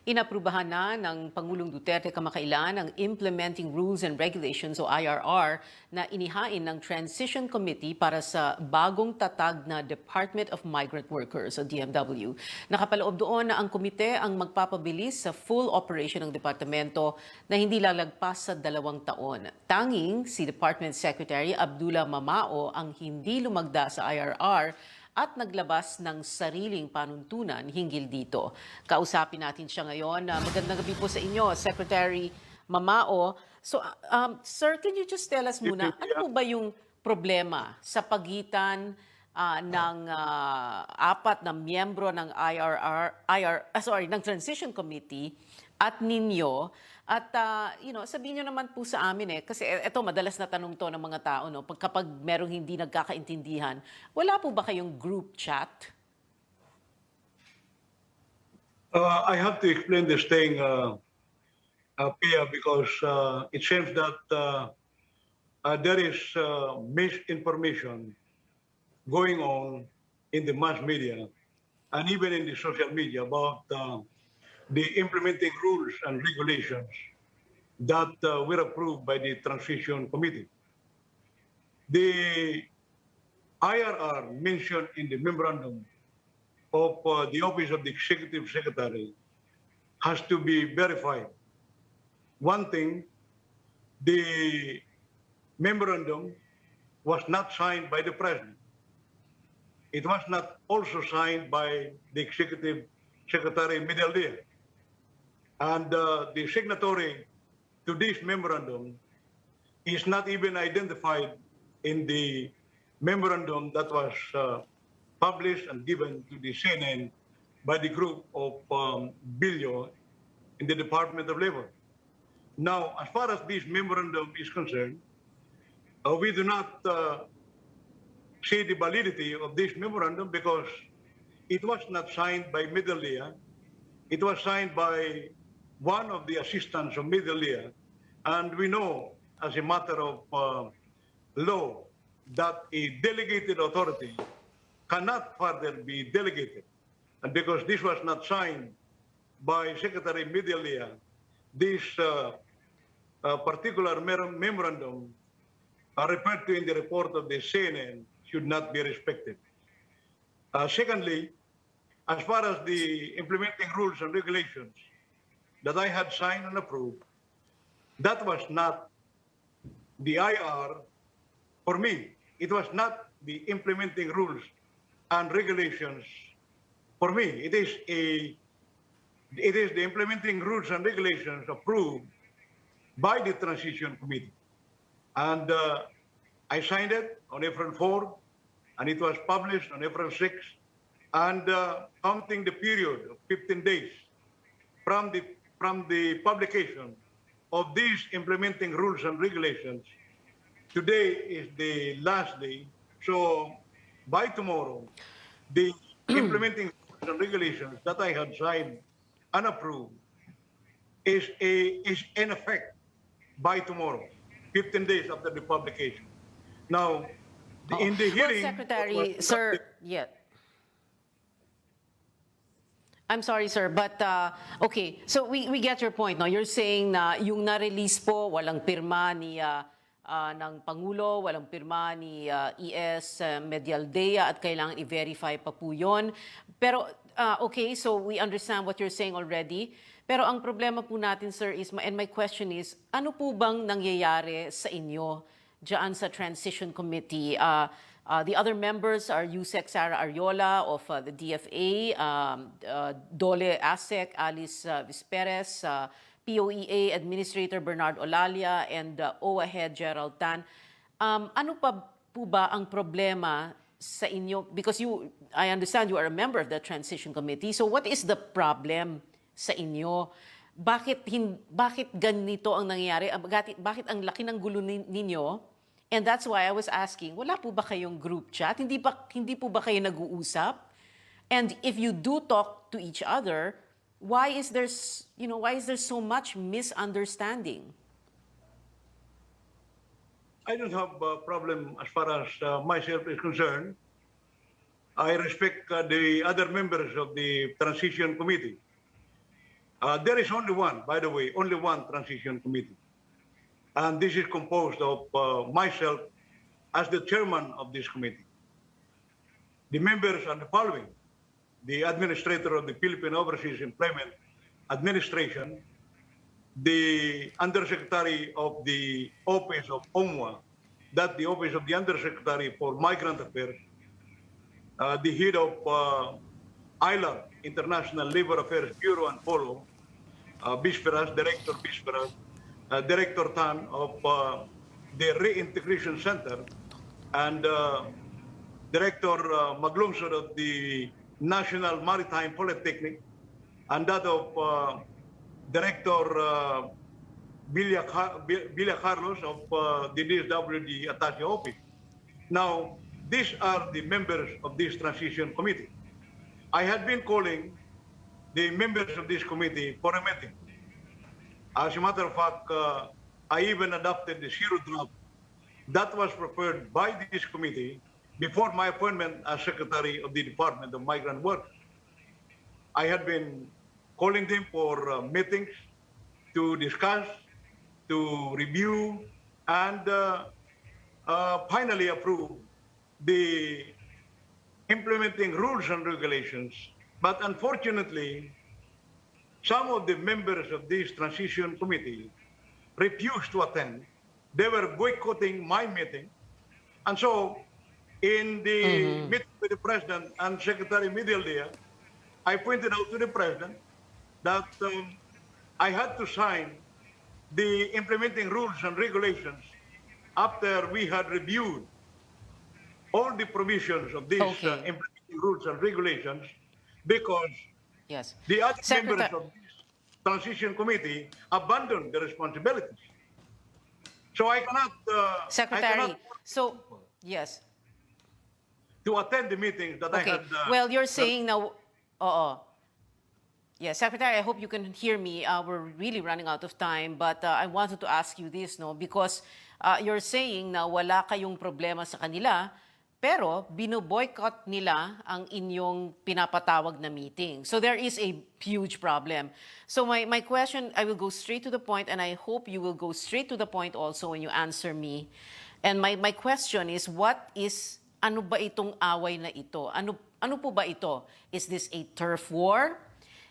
Inaprubahan na ng Pangulong Duterte kamakailan ang Implementing Rules and Regulations o IRR na inihain ng Transition Committee para sa bagong tatag na Department of Migrant Workers o DMW. Nakapaloob doon na ang komite ang magpapabilis sa full operation ng departamento na hindi lalagpas sa 2 taon. Tanging si Department Secretary Abdullah ang hindi lumagda sa IRR at naglabas ng sariling panuntunan hinggil dito. Kausapin natin siya ngayon. Magandang gabi po sa inyo, Secretary Mamao. So, sir, can you just tell us muna, ano po ba yung problema sa pagitan ng 4 na miyembro ng ng Transition Committee at ninyo? At sabihin nyo naman po sa amin kasi ito madalas na tanong to ng mga tao, no? Kapag merong hindi nagkakaintindihan, wala po ba kayong group chat? I have to explain this thing, Pia, because it seems that there is misinformation going on in the mass media and even in the social media about the implementing rules and regulations that were approved by the Transition Committee. The IRR mentioned in the memorandum of the Office of the Executive Secretary has to be verified. One thing, the memorandum was not signed by the President. It was not also signed by the Executive Secretary Medialdia. And the signatory to this memorandum is not even identified in the memorandum that was published and given to the CNN by the group of Bilyo in the Department of Labor. Now, as far as this memorandum is concerned, we do not see the validity of this memorandum because it was not signed by Medialdia. It was signed by one of the assistants of Medialdia, and we know as a matter of law that a delegated authority cannot further be delegated. And because this was not signed by Secretary Medialdia, this particular memorandum referred to in the report of the CNN should not be respected. Secondly, as far as the implementing rules and regulations that I had signed and approved, that was not the IR for me. It was not the implementing rules and regulations for me. It is the implementing rules and regulations approved by the Transition Committee. And I signed it on April 4, and it was published on April 6, and counting the period of 15 days from the publication of these implementing rules and regulations, today is the last day. So by tomorrow, the implementing rules and regulations that I had signed and approved is in effect by tomorrow, 15 days after the publication. Now, in the hearing... Well, Secretary, sir, yeah. I'm sorry, sir, but okay, so we get your point. No? You're saying na yung na-release po, walang pirma ni ng Pangulo, walang pirma ni ES Medialdea at kailangan i-verify pa po yun. Pero, okay, so we understand what you're saying already. Pero ang problema po natin, sir, is, and my question is, ano po bang nangyayari sa inyo dyan sa Transition Committee? The other members are Yusek Sara Ariola of the DFA, Dole Asek, Alice Visperes, POEA Administrator Bernard Olalia, and OWA Head Gerald Tan. Ano pa po ba ang problema sa inyo? Because I understand you are a member of the Transition Committee. So what is the problem sa inyo? Bakit ganito ang nangyayari? Bakit ang laki ng gulo ninyo? And that's why I was asking, wala po ba kayong group chat? Hindi po ba kayo nag-uusap? And if you do talk to each other, why is there so much misunderstanding? I don't have a problem as far as myself is concerned. I respect the other members of the Transition Committee. There is only one, by the way, only one transition committee. And this is composed of myself as the chairman of this committee. The members are the following: the administrator of the Philippine Overseas Employment Administration, the undersecretary of the office of OMWA, that the office of the undersecretary for Migrant Affairs, the head of ILAB, International Labor Affairs Bureau and Polo, Bisperas, Director Bisperas, Director Tan of the Reintegration Center, and Director Maglungsod of the National Maritime Polytechnic, and that of Director Villa Carlos of the DSWD Attache Office. Now, these are the members of this transition committee. I had been calling the members of this committee for a meeting. As a matter of fact, I even adopted the zero draft that was prepared by this committee before my appointment as Secretary of the Department of Migrant Workers. I had been calling them for meetings to discuss, to review, and finally approve the implementing rules and regulations. But unfortunately, some of the members of this transition committee refused to attend. They were boycotting my meeting. And so, in the meeting with the President and Secretary Medialdia, I pointed out to the President that I had to sign the implementing rules and regulations after we had reviewed all the provisions of these implementing rules and regulations, because Yes. the other members Secretary, of this transition committee abandoned the responsibilities. So I cannot, Secretary, so, yes. to attend the meetings that I Okay. had. Well, you're saying now, yeah, Secretary, I hope you can hear me. We're really running out of time, but I wanted to ask you this, no, because you're saying na wala kayong problema sa kanila, pero binoboycott nila ang inyong pinapatawag na meeting. So there is a huge problem. So my question, I will go straight to the point, and I hope you will go straight to the point also when you answer me. And my question is, ano ba itong away na ito? Ano po ba ito? Is this a turf war?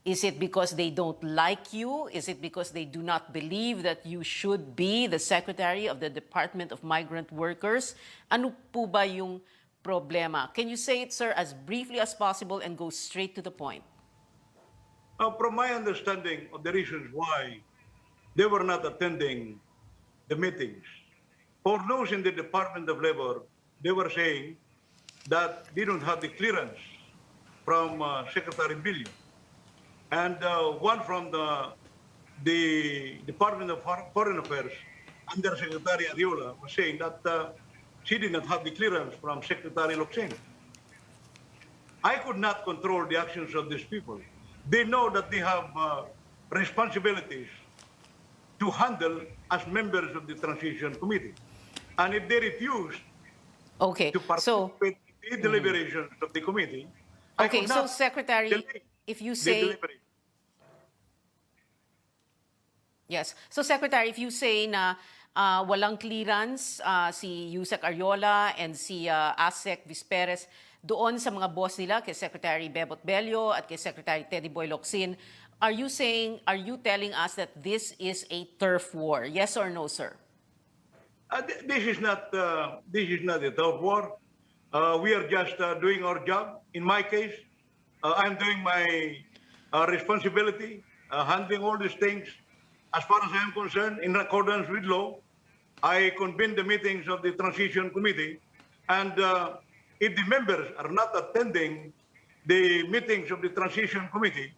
Is it because they don't like you? Is it because they do not believe that you should be the Secretary of the Department of Migrant Workers? Ano po ba yung problema? Can you say it, sir, as briefly as possible and go straight to the point? From my understanding of the reasons why they were not attending the meetings, for those in the Department of Labor, they were saying that they don't have the clearance from Secretary Billion. And one from the Department of Foreign Affairs, Under Secretary Ariola, was saying that she did not have the clearance from Secretary Locsin. I could not control the actions of these people. They know that they have responsibilities to handle as members of the Transition Committee. And if they refuse to participate in the deliberations of the committee, I could so not Secretary, delay if you the say... deliberation. Yes. So, Secretary, if you say na walang clearance si Yusek Ariola and si ASEC Visperes doon sa mga boss nila, kay Secretary Bebot Bello at kay Secretary Teddy Boy Locsin, are you telling us that this is a turf war? Yes or no, sir? This is not a turf war. We are just doing our job. In my case, I'm doing my responsibility, handling all these things. As far as I am concerned, in accordance with law, I convene the meetings of the Transition Committee, and if the members are not attending the meetings of the Transition Committee,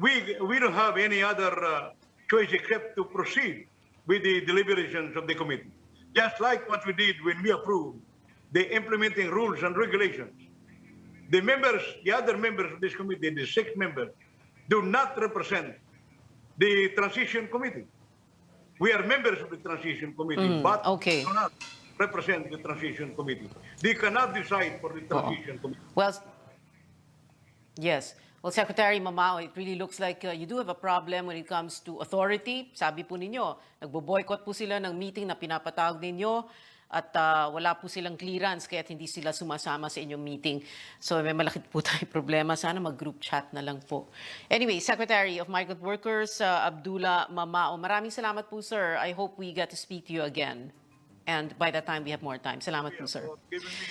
we don't have any other choice except to proceed with the deliberations of the committee. Just like what we did when we approved the implementing rules and regulations. The other members of this committee, the 6 members, do not represent the Transition Committee. We are members of the Transition Committee, but do not represent the Transition Committee. They cannot decide for the Transition Committee. Well, yes. Well, Secretary Mamao, it really looks like you do have a problem when it comes to authority. Sabi po ninyo, nagbo-boycott po sila ng meeting na pinapatawag ninyo at wala po silang clearance kaya hindi sila sumasama sa inyong meeting. So may malaki po tayong problema. Sana mag-group chat na lang po. Anyway, Secretary of Migrant Workers, Abdullah Mamao, maraming salamat po, sir. I hope we get to speak to you again. And by that time, we have more time. Salamat po, sir. Giving me